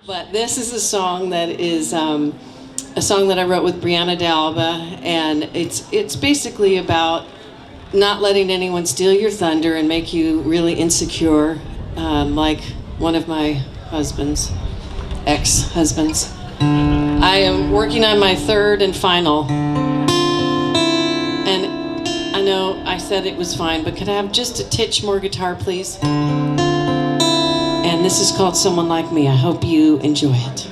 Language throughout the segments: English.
But this is a song that is a song that I wrote with Brianna D'Alba, and it's basically about not letting anyone steal your thunder and make you really insecure, like one of my husbands, ex-husbands. I am working on my third and final, and I know I said it was fine, but could I have just a titch more guitar, please? And this is called Someone Like Me. I hope you enjoy it.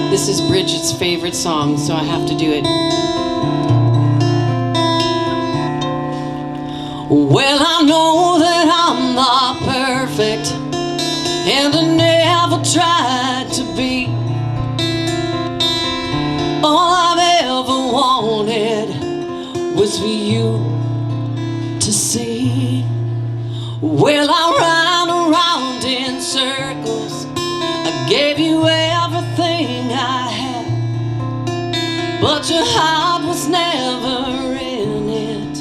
This is Brigitte's favorite song, so I have to do it. Well, I know that I'm not perfect, and I never tried to be. All I've ever wanted was for you to see. Well, I ran around in circles, I gave you everything I had, but your heart was never in it.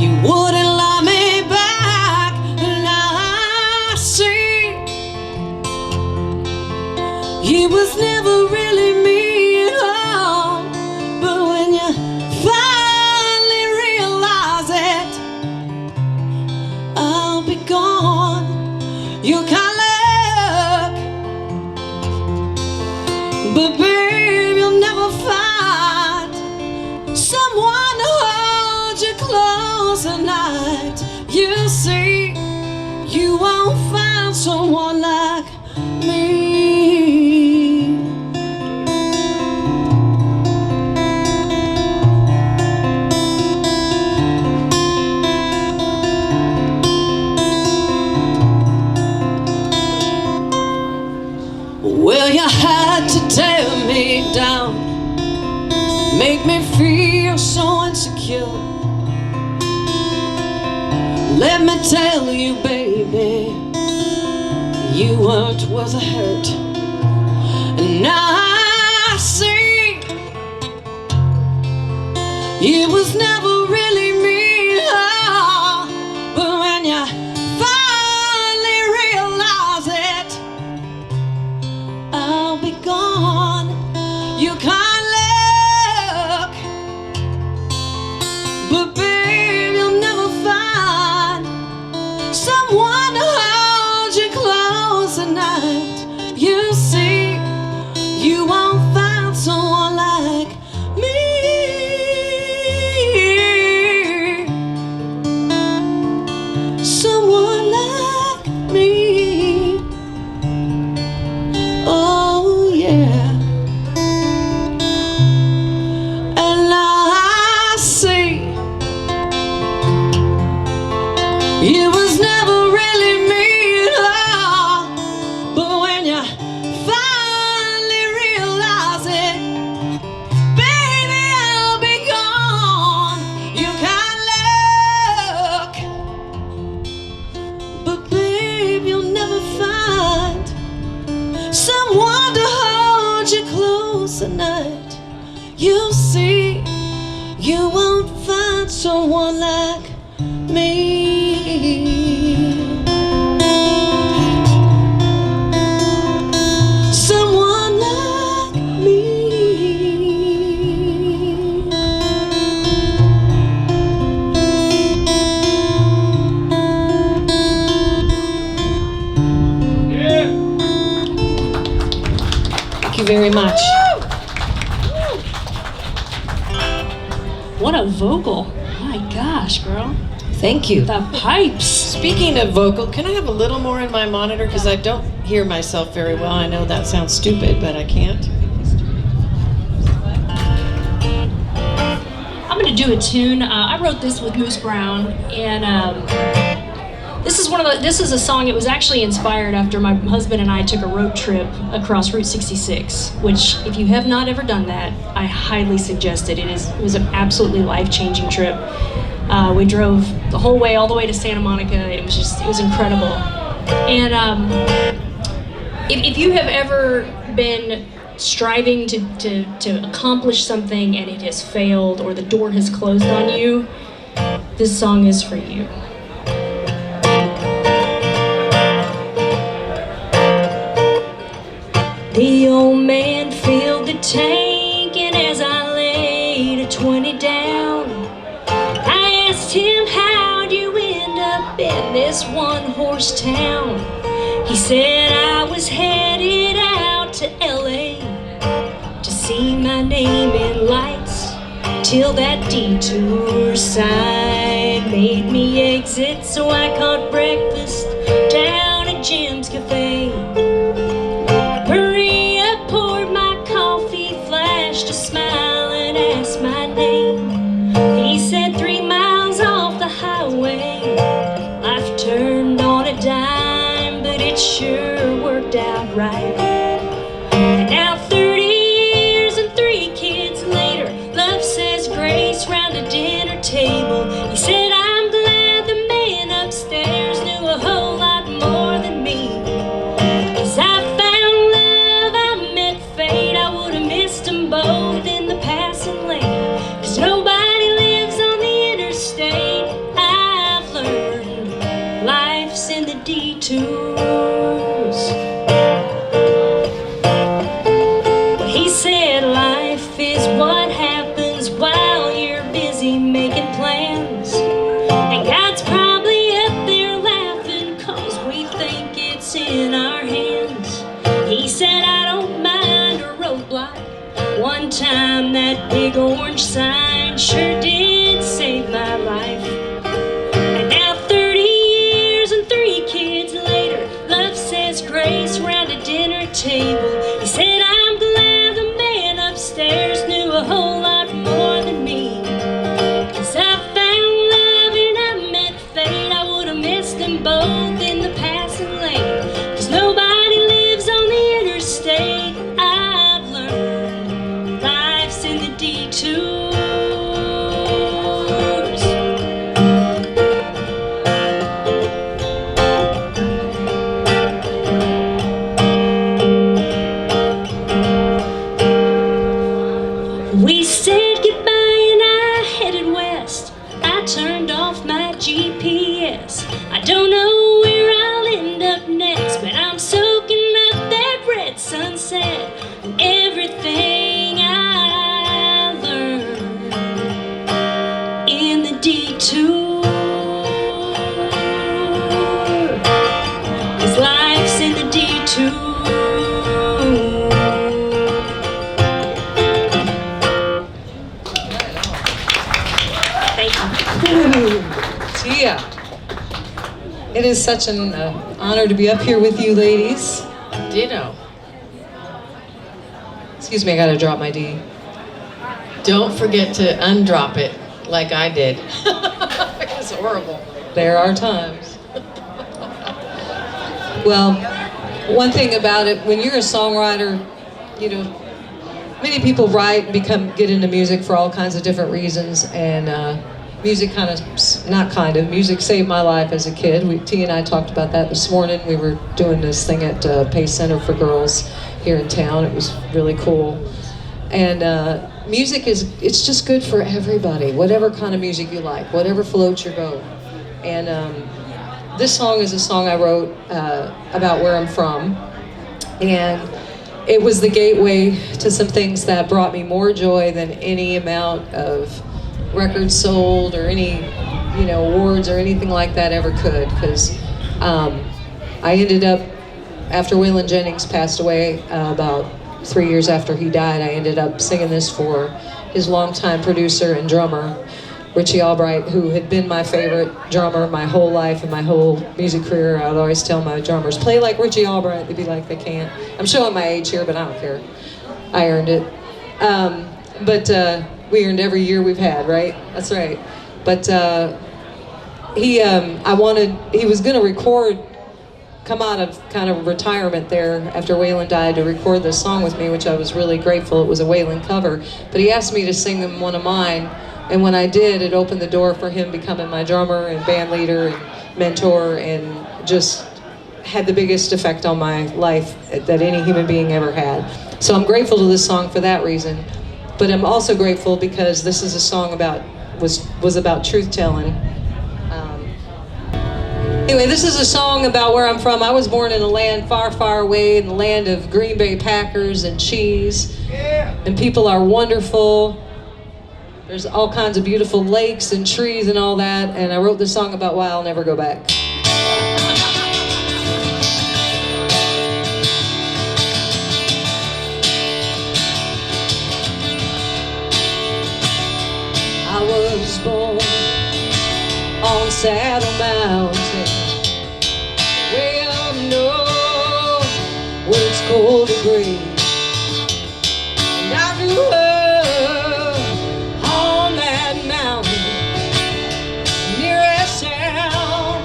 You wouldn't love me back, and I see it was never really me at all. But when you finally realize it, I'll be gone. You can't look, but babe, you'll never find someone to hold you close at night. You see, you won't find someone like me. Well, you had to tear me down, make me feel so insecure. Let me tell you, baby, you weren't worth a hurt. And now I see it was never really me at all. But when you finally realize it, I'll be gone. You can't look, but babe, you'll never find someone to hold you close at night. You see, you won't find someone like me. Someone like me. Oh yeah. And now I see it was never really me at all. But when you finally realize it, baby, I'll be gone. You can't look, but babe, you'll never find someone to hold you close at night. You see, you won't find someone like me. Someone like me. Thank you very much. What a vocal. My gosh, girl. Thank you. The pipes. Speaking of vocal, can I have a little more in my monitor? Because I don't hear myself very well. I know that sounds stupid, but I can't. I'm going to do a tune. I wrote this with Moose Brown, and this is a song. It was actually inspired after my husband and I took a road trip across Route 66, which, if you have not ever done that, I highly suggest it. It was an absolutely life-changing trip. We drove the whole way, all the way to Santa Monica. It was incredible. And if you have ever been striving to accomplish something and it has failed or the door has closed on you, this song is for you. The old man filled the tank, and as I laid a 20 down, I asked him, how'd you end up in this one-horse town? He said, I was headed out to LA to see my name in lights, till that detour sign made me exit, so I caught breakfast down at Jim's Cafe. Maria poured my coffee, flashed a smile and asked my name. He said 3 miles off the highway, life turned on a dime, but it sure worked out right. And now 30 years and 3 kids later, love says grace round a dinner table. He said, I'm glad the man upstairs knew a whole lot more than me. 'Cause I found love, I met fate, I would have missed them both in the passing lane. 'Cause nobody lives on the interstate. I've learned life's in the detours. He said life is what happens while you're busy making plans, and God's probably up there laughing 'cause we think it's in our hands. He said I don't mind a roadblock, one time that big orange sign sure did save my life. And now 30 years and 3 kids later, love says grace round a dinner table. He said I'm glad the man upstairs knew a whole lot more than me. 'Cause I found love and I met fate, I would have missed them both in the passing lane. 'Cause nobody lives on the interstate. I've learned life's in the detours. We said goodbye and I headed west. I turned off my GPS. I don't know where I'll end up next, but I'm soaking up that red sunset and everything I learned in the detour. 'Cause life's in the detour. Teea, it is such an honor to be up here with you ladies. Ditto. Excuse me, I gotta drop my D. Don't forget to undrop it like I did. It's horrible. There are times. Well, one thing about it, when you're a songwriter, you know, many people write and get into music for all kinds of different reasons, and music music saved my life as a kid. T and I talked about that this morning. We were doing this thing at Pace Center for Girls here in town. It was really cool. And music it's just good for everybody, whatever kind of music you like, whatever floats your boat. And this song is a song I wrote about where I'm from. And it was the gateway to some things that brought me more joy than any amount of records sold or any, awards or anything like that ever could. Because I ended up, after Waylon Jennings passed away, about 3 years after he died, I ended up singing this for his longtime producer and drummer, Richie Albright, who had been my favorite drummer my whole life and my whole music career. I would always tell my drummers, play like Richie Albright. They'd be like, they can't. I'm showing my age here, but I don't care. I earned it. But we earned every year we've had, right? That's right. But he was going to come out of kind of retirement there after Waylon died to record this song with me, which I was really grateful. It was a Waylon cover. But he asked me to sing him one of mine. And when I did, it opened the door for him becoming my drummer and band leader and mentor, and just had the biggest effect on my life that any human being ever had. So I'm grateful to this song for that reason. But I'm also grateful because this is a song was about truth telling. Anyway, this is a song about where I'm from. I was born in a land far, far away, in the land of Green Bay Packers and cheese. And people are wonderful. There's all kinds of beautiful lakes and trees and all that. And I wrote this song about why I'll never go back. I was born on Saddle Mountain, way up north, where it's cold and gray. And I grew up on that mountain, nearest town,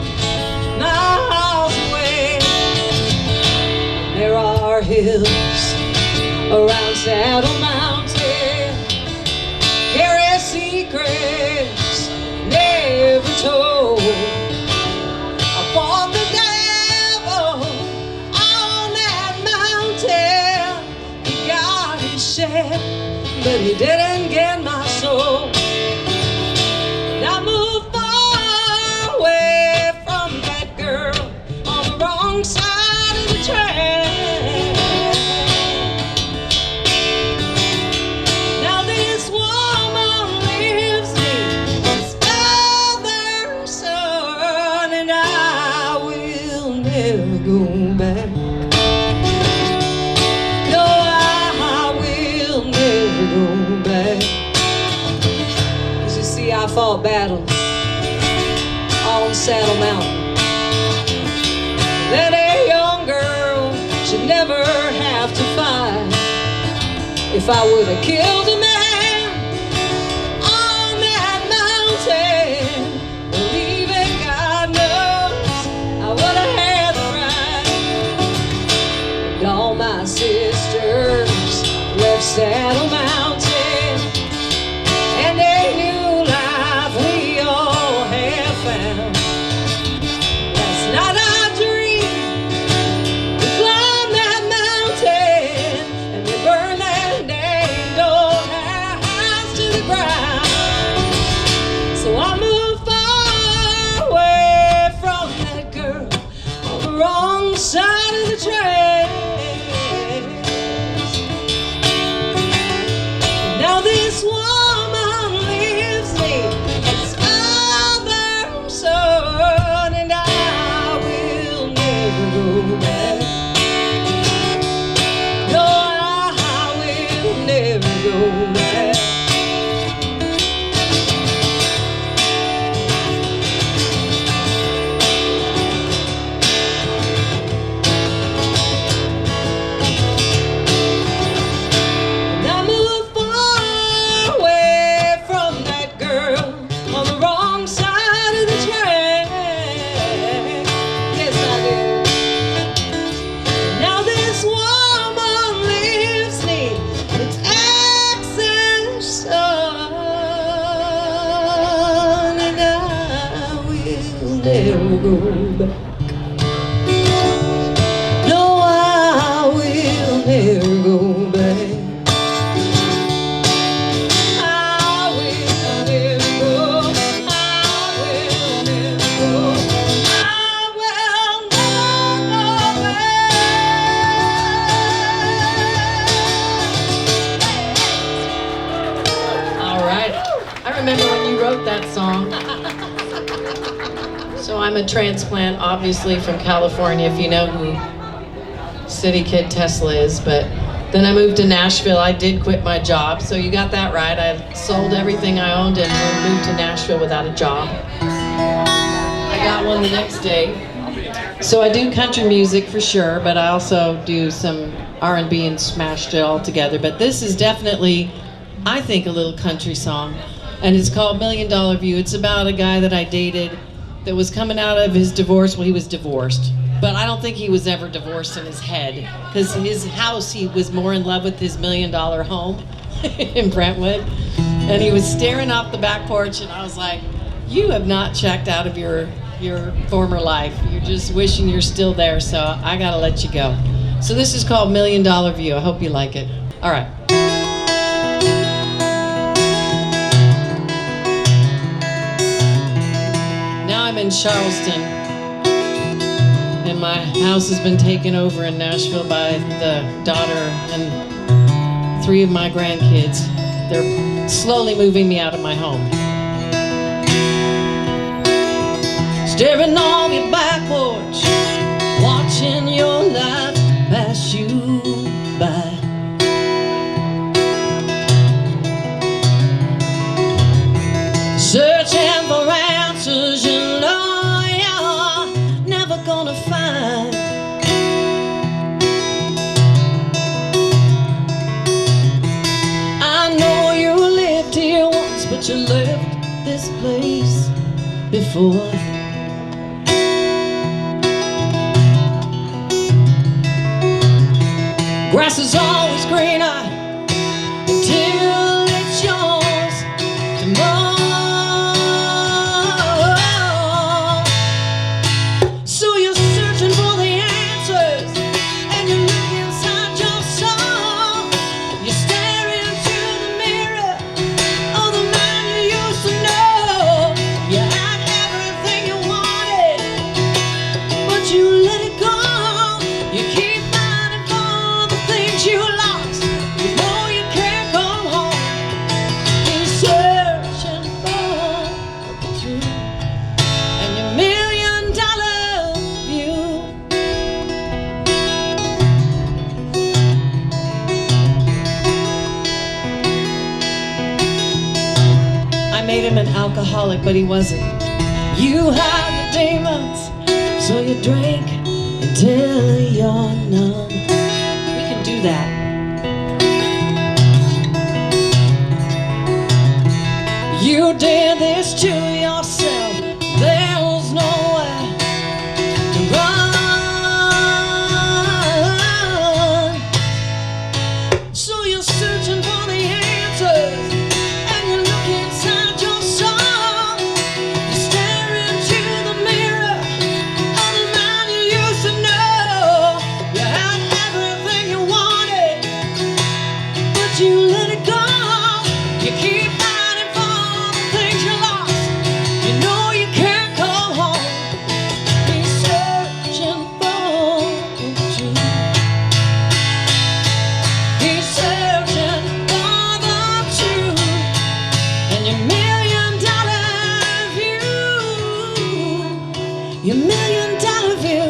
miles away. There are hills around Saddle Mountain, carry secrets never told. I fought the devil on that mountain. He got his share, but he didn't get my soul. And I moved far away from that girl on the wrong side of the track. Now this woman lives in this other son, and I will never go back. No, I will never go back. 'Cause you see, I fought battles on Saddle Mountain that a young girl should never have to fight. If I would have killed a man on that mountain, believe it, God knows I would have had the right. And all my sisters left Saddle Mountain, and a new life we all have found. Last night I dreamed we climbed that mountain, and we burned that dang old house to the ground. So I moved far away from that girl on the wrong side of the tracks. Now this woman lives in this other son, and I will never go back. No, I will never go back. And I moved far away from that girl on the wrong side of the track. Yes, I did. Now this woman lives near its access son, and I will never go back. No, I will never go back. I will never go. I will never go. I will never go back. All right. I remember when you wrote that song. So I'm a transplant, obviously, from California, if you know who City Kid Tesla is. But then I moved to Nashville. I did quit my job, so you got that right. I sold everything I owned and moved to Nashville without a job. I got one the next day. So I do country music for sure, but I also do some R&B and smashed it all together. But this is definitely, I think, a little country song. And it's called $1 Million View. It's about a guy that I dated that was coming out of his divorce. Well, he was divorced. But I don't think he was ever divorced in his head. Because his house, he was more in love with his $1 Million home in Brentwood. And he was staring off the back porch, and I was like, you have not checked out of your your former life. You're just wishing you're still there, so I gotta let you go. So this is called $1 Million View. I hope you like it. All right. Now I'm in Charleston, and my house has been taken over in Nashville by the daughter and 3 of my grandkids. They're slowly moving me out of my home. Staring on your back porch, watching your life pass you by. Searching for answers you know you're never gonna find. I know you lived here once, but you left this place before. Grass is always greener until it's yours to mow. So you're searching for the answers, and you look inside your soul. You stare into the mirror of the man you used to know. You had everything you wanted, but you let it go. You keep you lost, you know you can't go home. You're searching for the truth and your $1 million view. I made him an alcoholic, but he wasn't. You had the demons, so you drink until you're numb. Do that. You did this to yourself. There's nowhere to run. So you're searching for the answers, and you look inside your soul. You stare into the mirror of the man you used to know. You had everything you wanted, but you let it go. You keep fighting for the things you lost. You know you can't go home. He's searching for the truth. He's searching for the truth and your $1 million view. Your $1 million view.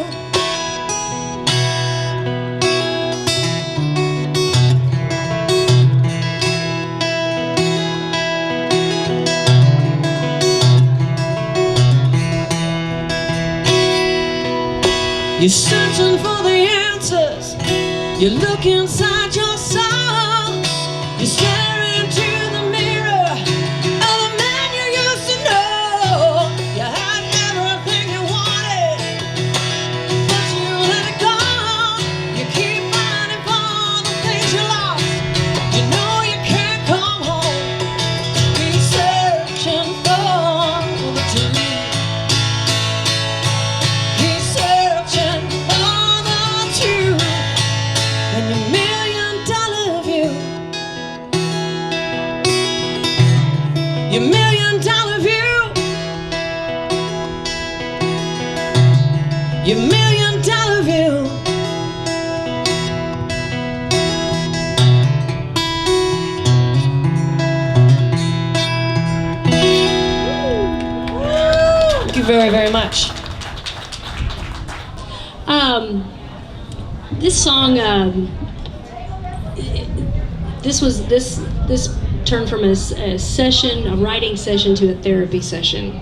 You're searching for the answers. You look inside your soul. You stare into the mirror of the man you used to know. You had everything you wanted, but you let it go. You keep fighting for the things you lost. You know you can't come home. He's searching for the truth. He's searching for the truth and your $1 million view. Your $1 million view. Your $1 million view. Thank you very, very much. This song, this turned from a session, a writing session, to a therapy session.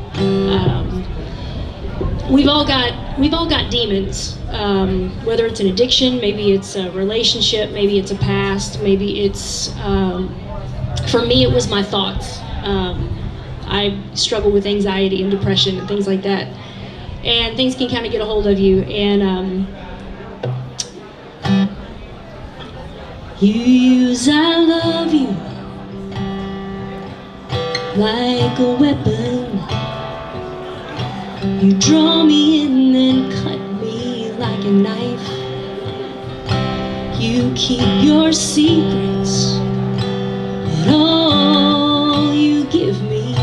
We've all got demons, whether it's an addiction, maybe it's a relationship, maybe it's a past, maybe it's, for me it was my thoughts. I struggle with anxiety and depression and things like that, and things can kind of get a hold of you, and you use I love you like a weapon. You draw me in and cut me like a knife. You keep your secrets and all you give me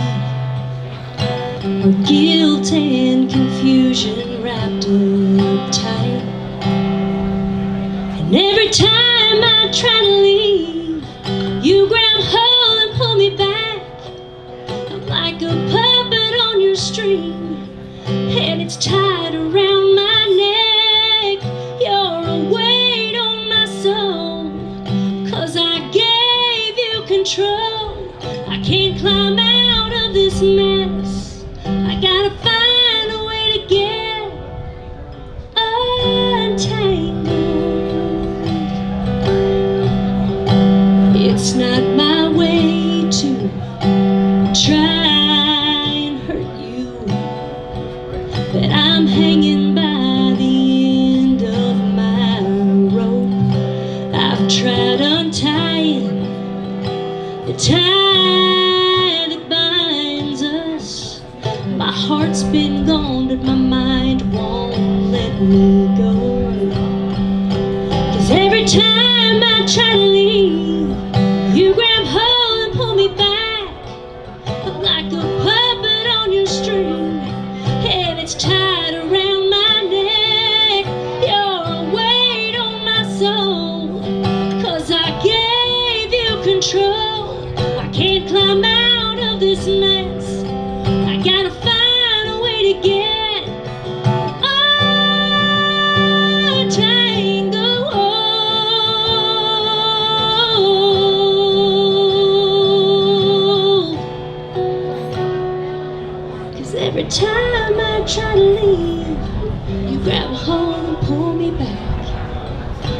are guilt and confusion wrapped up tight. And every time I try to leave, you grab hold and pull me back. I'm like a puppet on your string, and it's tied around my neck. You're a weight on my soul, 'cause I gave you control. I can't climb out of this mess. I gotta find a way to get untangled. It's not my way to try and hurt you, but I'm hanging by the end of my rope. I've tried untying the tie that binds us. My heart's been gone, but my mind won't let me go. 'Cause every time I try to leave, you grab hold and pull me back. I'm like a puppet on your string, and it's tied around my neck. You're a weight on my soul, 'cause I gave you control. I can't climb out of this mess. I gotta find a way to get untangled. 'Cause every time I try to leave, you grab a hold and pull me back.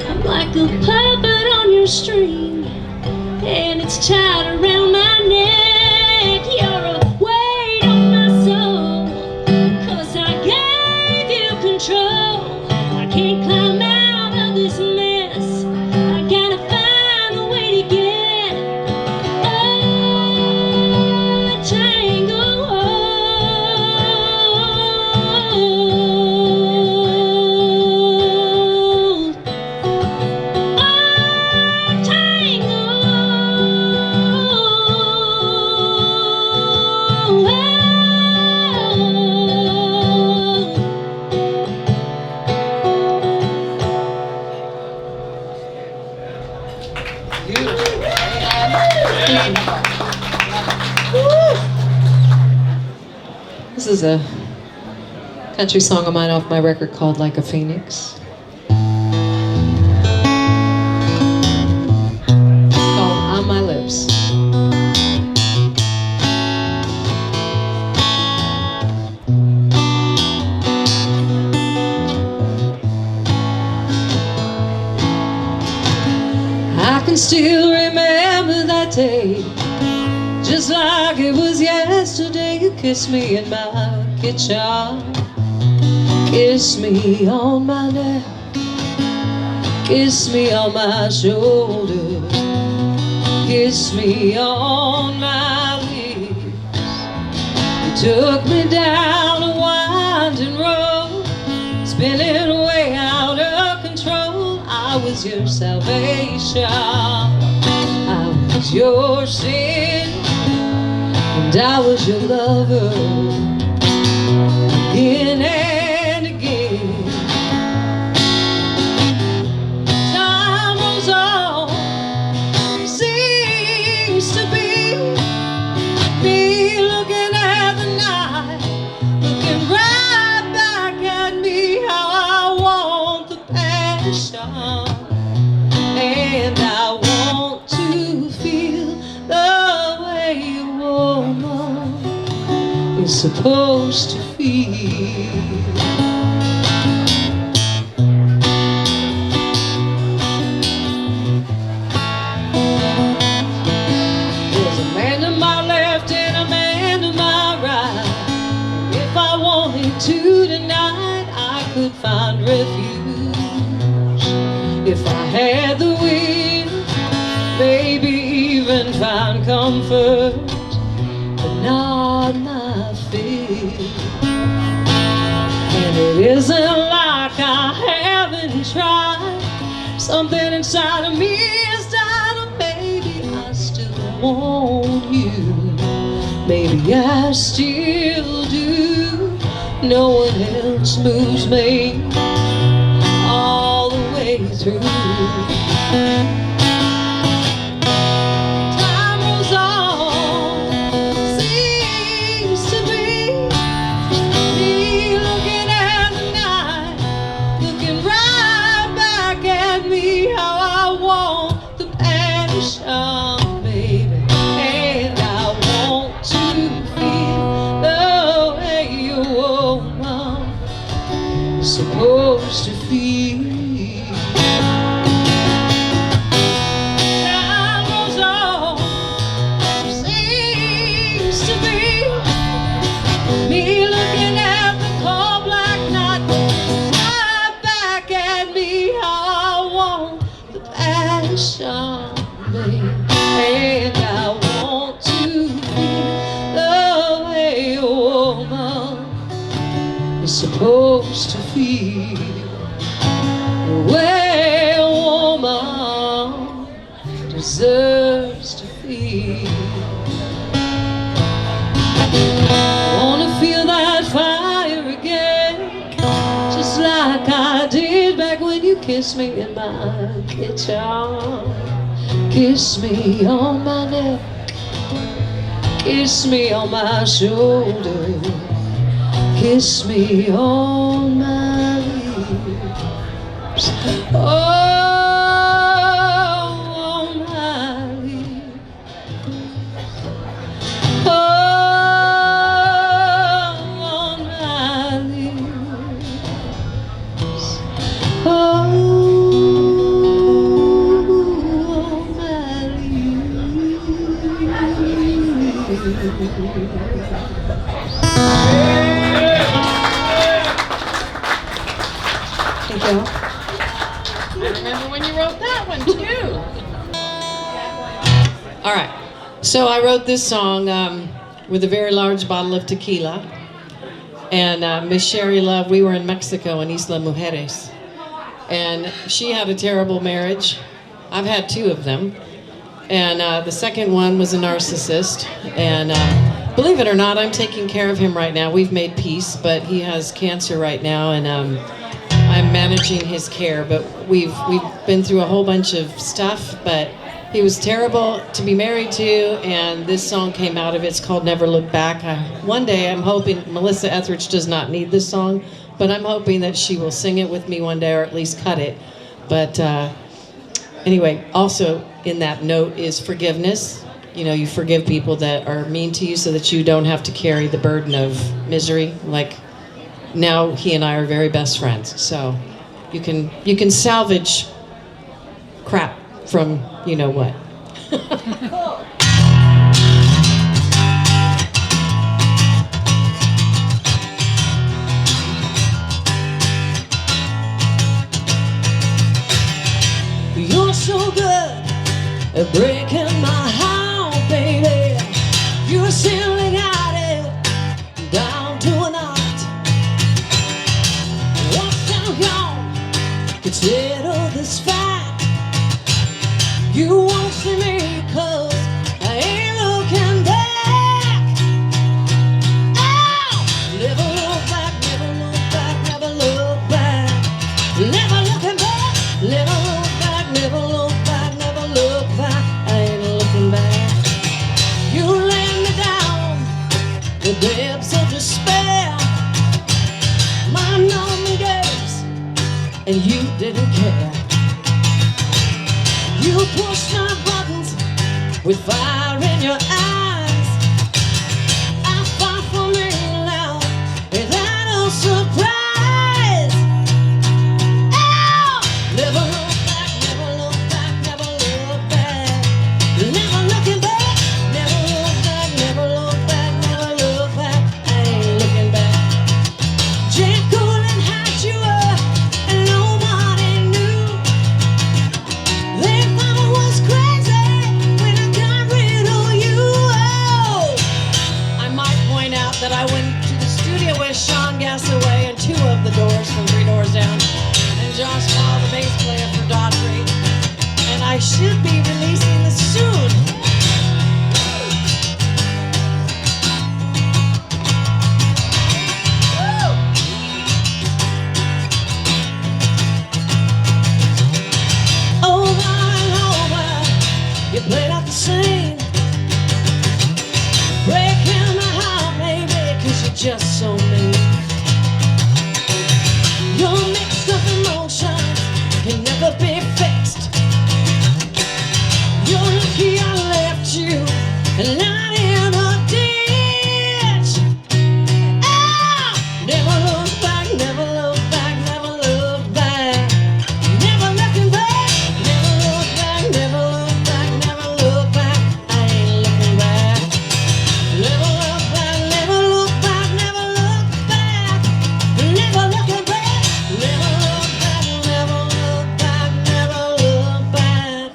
I'm like a puppet on your string, and it's tied around my neck. You're a weight on my soul, 'cause I gave you control. I can't climb out of this mess. I gotta find a way to get untangled. This is a country song of mine off my record called Like a Phoenix. It's called On My Lips. I can still remember that day, just like it was yesterday. You kissed me in my kitchen, kissed me on my neck, kissed me on my shoulder, kissed me on my lips. You took me down a winding road, spinning way out of control. I was your salvation, I was your sin, and I was your lover again and again. Time goes on, seems to be me looking at the night, looking right back at me. How I want the passion, and I want to feel the way a woman is supposed to feel. There's a man to my left and a man to my right. If I wanted to tonight, I could find refuge. If I had the will, maybe even find comfort, but not on my feet. And it isn't like I haven't tried. Something inside of me is dying. Maybe I still want you. Maybe I still do. No one else moves me all the way through. Time rolls on, seems to be me looking at the night, looking right back at me. How I want the passion, baby, and I want to feel the way you woman is supposed to feel. Time goes on, seems to be me looking at the cold black night, right back at me. How I want the passion, babe, and I want to feel the way a woman is supposed to feel, the way a woman deserves to feel. I wanna feel that fire again, just like I did back when you kissed me in my kitchen. Kiss me on my neck, kiss me on my shoulder, kiss me on my lips. Oh, on my lips. Oh, on my lips. Oh, on my lips. Thank you. I remember when you wrote that one too. All right, so I wrote this song with a very large bottle of tequila. And Miss Sherry Love, we were in Mexico in Isla Mujeres. And she had a terrible marriage. I've had 2 of them. And the second one was a narcissist. And believe it or not, I'm taking care of him right now. We've made peace, but he has cancer right now. And I'm managing his care, but we've been through a whole bunch of stuff, but he was terrible to be married to, and this song came out of it. It's called Never Look Back. One day I'm hoping, Melissa Etheridge does not need this song, but I'm hoping that she will sing it with me one day, or at least cut it. But anyway, also in that note is forgiveness. You know, you forgive people that are mean to you so that you don't have to carry the burden of misery. Like, now he and I are very best friends, so you can salvage crap from you know what. You're so good at breaking my heart, baby. You simply got it down to an art. Consider this fact. You won't see me 'cause I ain't looking back. Oh! Never look back, never look back, never look back. Never looking back, never look back, never look back, never look back. I ain't looking back. You laid me down the depths of despair. My number days, and you didn't care. You pushed my buttons with fire in your eyes. I fought for me now without a surprise. Oh! Never look back, never look back, never look back. Never looking back, never look back, never look back, never look back. I ain't looking back. Jack Colleen had you up and nobody knew. They thought I was crazy when I got rid of you. that I went to the studio with Sean Gassaway and 2 of the Doors from 3 Doors Down, and Josh Paul, the bass player for Daughtry. And I should be releasing this soon. Over and over, you played out the same, breaking my heart, baby, 'cause you're just so mean. Your mixed up emotions can never be fixed. You're lucky I left you and not in a ditch. Ah! Never look back, never look back, never look back. Never looking back, never look back, never look back, never look back. I ain't looking back. Never look back, never look back, never look back. Never looking back, never look back, never look back, never look back.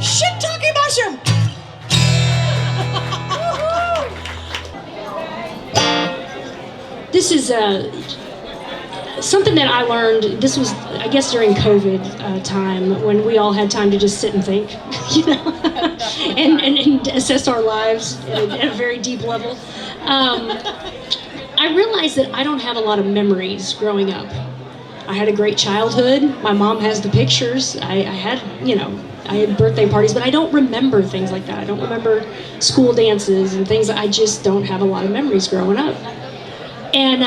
Shit talking mushroom! This is something that I learned. This was, I guess, during COVID time when we all had time to just sit and think, you know, and assess our lives at a very deep level. I realized that I don't have a lot of memories growing up. I had a great childhood. My mom has the pictures. I had, you know, I had birthday parties, but I don't remember things like that. I don't remember school dances and things. I just don't have a lot of memories growing up. And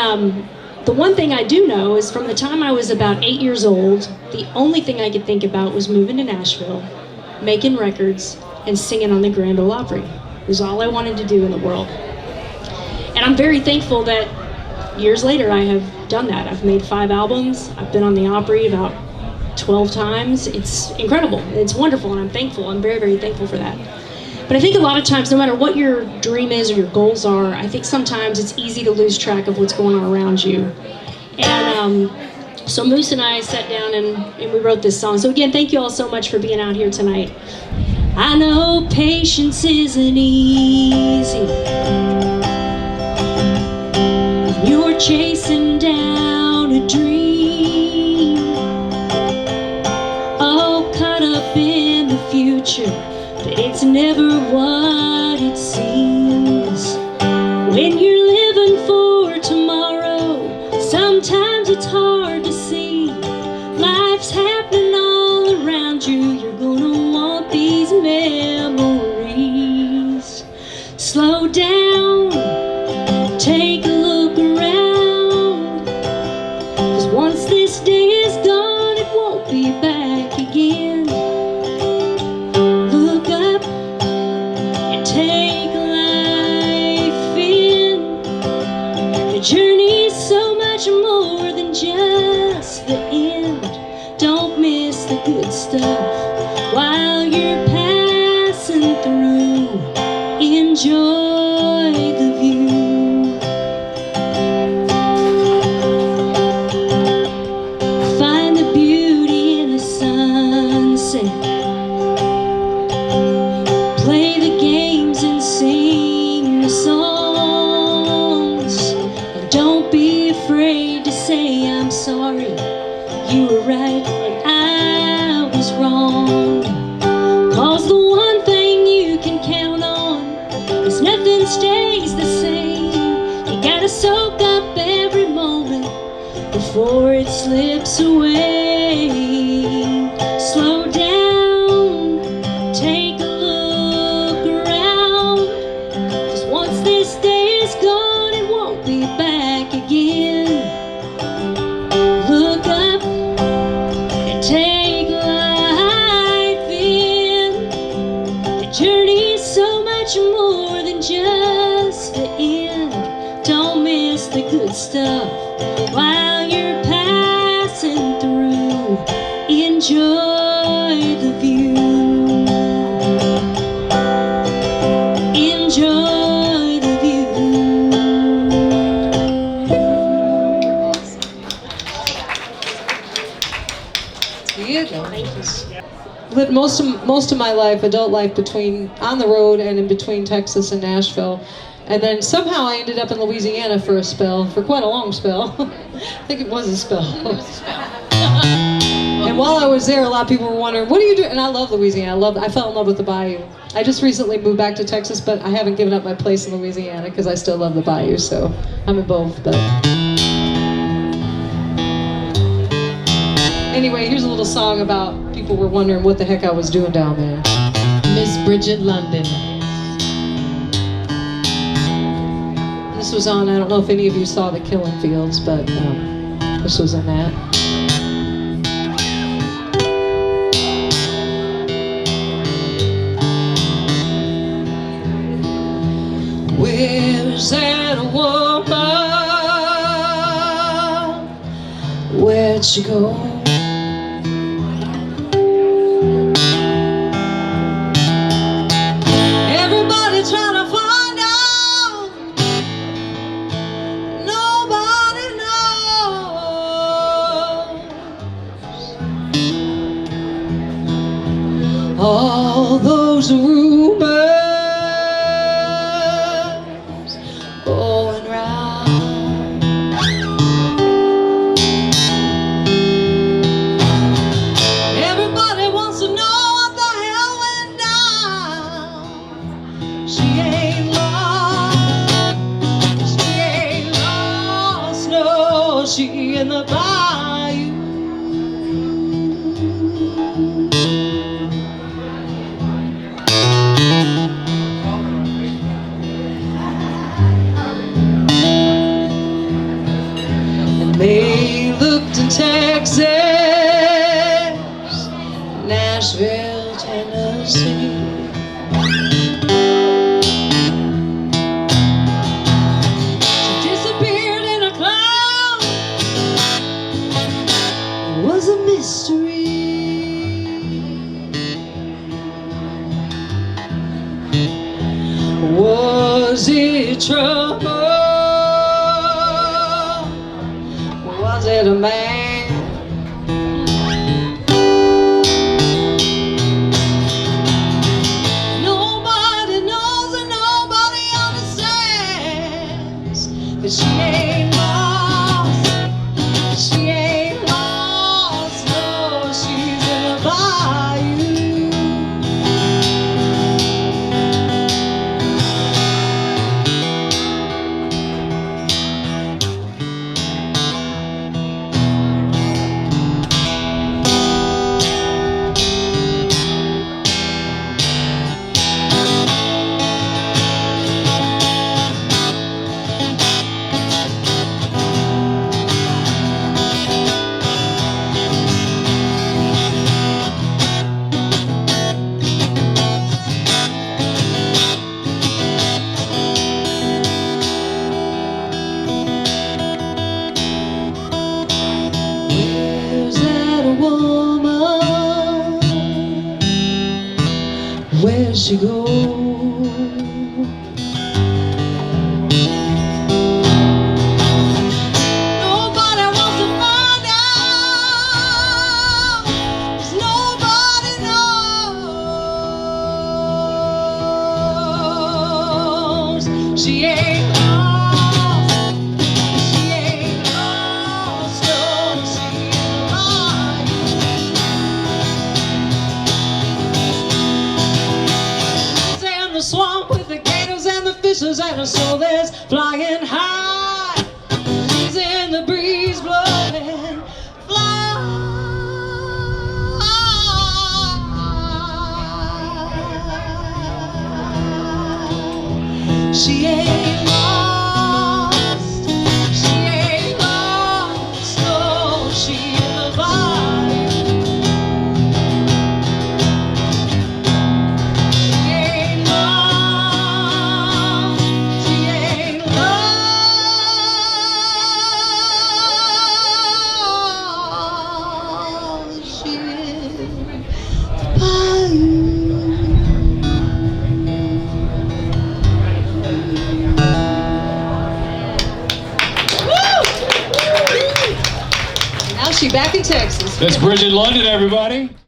the one thing I do know is from the time I was about 8 years old, the only thing I could think about was moving to Nashville, making records, and singing on the Grand Ole Opry. It was all I wanted to do in the world. And I'm very thankful that years later I have done that. I've made 5 albums. I've been on the Opry about 12 times. It's incredible. It's wonderful, and I'm thankful. I'm very, very thankful for that. But I think a lot of times, no matter what your dream is or your goals are, I think sometimes it's easy to lose track of what's going on around you. And so Moose and I sat down and we wrote this song. So again, thank you all so much for being out here tonight. I know patience isn't easy. You're chasing down a dream, all caught up in the future, but it's never what it seems. When you're living for tomorrow, sometimes it's hard to see. Life's happening all around you. You're gonna want these memories. Slow down, take a look around, 'cause once this day is gone, it won't be back again. Look up and take life in. The journey's so much more than just the end. Don't miss the good stuff while you're passing through. Enjoy the view. Find the beauty in the sunset. Play the games and sing the songs. And don't be afraid to say I'm sorry. You were right and I was wrong. 'Cause the one thing you can count on is nothing stays the same. You gotta soak up every moment before it slips away. Slow down, take a look around, 'cause once this day is gone, it won't be back again. Look up and take life in. The journey's so much more than just the end. Don't miss the good stuff while you're passing through. Enjoy the view. Enjoy the view. Teea Goans. Lived most of my life, adult life, on the road and in between Texas and Nashville. And then somehow I ended up in Louisiana for a spell, for quite a long spell. I think it was a spell. And while I was there, a lot of people were wondering, what are you doing? And I love Louisiana. I fell in love with the bayou. I just recently moved back to Texas, but I haven't given up my place in Louisiana because I still love the bayou, so I'm in both. But anyway, here's a little song about people were wondering what the heck I was doing down there. Miss Brigitte London. This was on, I don't know if any of you saw The Killing Fields, but this was in that. Where's that woman? Where'd she go? Everybody trying to find out. Nobody knows. All those rumors going round. Everybody wants to know what the hell went down. She ain't lost. She ain't lost. No, she in the bayou. They looked in Texas, Nashville, Tennessee. She disappeared in a cloud. It was a mystery. Was it trouble? Was it a man? Nobody knows and nobody understands. But she ain't lost. She ain't lost. No, she's in the bayou. Where'd she go? Nobody wants to find out, 'cause nobody knows. She ain't lost. She ain't lost. No, she ain't lost. The swamp with the gators and the fishes and her soul is flying high. She's in the breeze blowing, fly. She ain't lost. She ain't lost. No, she in the bayou. Now she's back in Texas. That's Brigitte London, everybody.